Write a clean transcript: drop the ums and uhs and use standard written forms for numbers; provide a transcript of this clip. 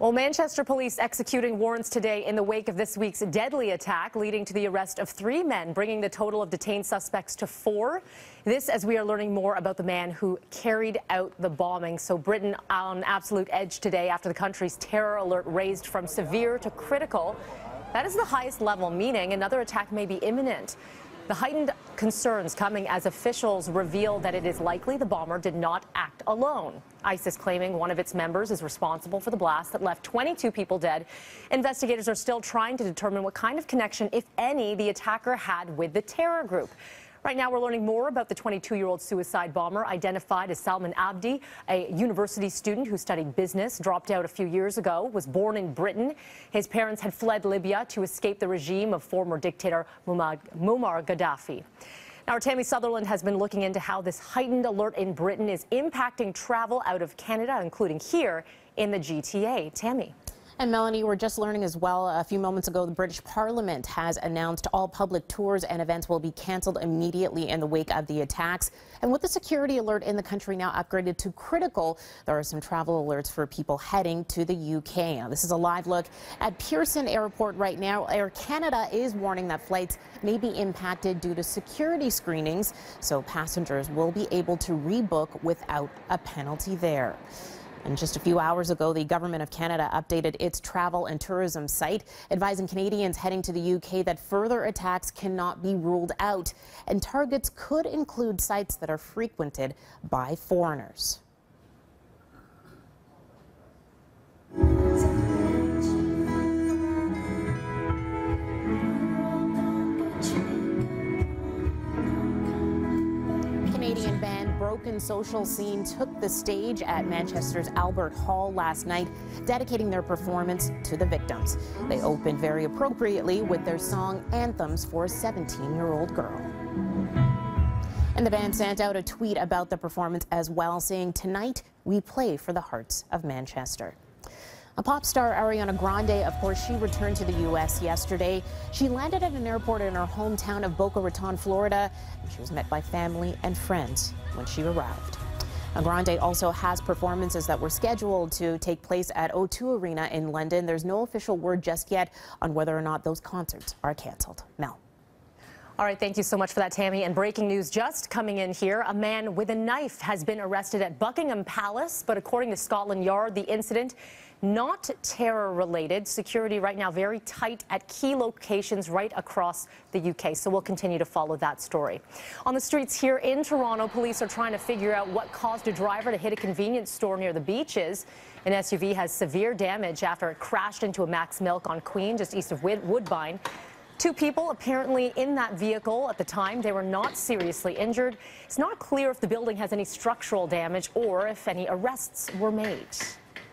Well, Manchester police executing warrants today in the wake of this week's deadly attack, leading to the arrest of 3 men, bringing the total of detained suspects to 4. This as we are learning more about the man who carried out the bombing. So Britain on absolute edge today after the country's terror alert raised from severe to critical. That is the highest level, meaning another attack may be imminent. The heightened concerns coming as officials reveal that it is likely the bomber did not act alone. ISIS claiming one of its members is responsible for the blast that left 22 people dead. Investigators are still trying to determine what kind of connection, if any, the attacker had with the terror group. Right now, we're learning more about the 22-year-old suicide bomber, identified as Salman Abdi, a university student who studied business, dropped out a few years ago, was born in Britain. His parents had fled Libya to escape the regime of former dictator Muammar Gaddafi. Now, our Tammy Sutherland has been looking into how this heightened alert in Britain is impacting travel out of Canada, including here in the GTA. Tammy. And Melanie, we're just learning as well a few moments ago, the British Parliament has announced all public tours and events will be cancelled immediately in the wake of the attacks. And with the security alert in the country now upgraded to critical, there are some travel alerts for people heading to the UK. Now, this is a live look at Pearson Airport right now. Air Canada is warning that flights may be impacted due to security screenings, so passengers will be able to rebook without a penalty there. And just a few hours ago, the Government of Canada updated its travel and tourism site, advising Canadians heading to the UK that further attacks cannot be ruled out, and targets could include sites that are frequented by foreigners. Canadian band Broken Social Scene took the stage at Manchester's Albert Hall last night, dedicating their performance to the victims. They opened very appropriately with their song Anthems for a 17-year-old girl. And the band sent out a tweet about the performance as well, saying, "Tonight we play for the hearts of Manchester." A pop star, Ariana Grande, of course, she returned to the U.S. yesterday. She landed at an airport in her hometown of Boca Raton, Florida, and she was met by family and friends when she arrived. Now, Grande also has performances that were scheduled to take place at O2 Arena in London. There's no official word just yet on whether or not those concerts are canceled. Mel. All right, thank you so much for that, Tammy. And breaking news just coming in here. A man with a knife has been arrested at Buckingham Palace, but according to Scotland Yard, the incident not terror-related. Security right now very tight at key locations right across the UK. So we'll continue to follow that story. On the streets here in Toronto, police are trying to figure out what caused a driver to hit a convenience store near the beaches. An SUV has severe damage after it crashed into a Max Milk on Queen, just east of Woodbine. 2 people apparently in that vehicle at the time. They were not seriously injured. It's not clear if the building has any structural damage or if any arrests were made.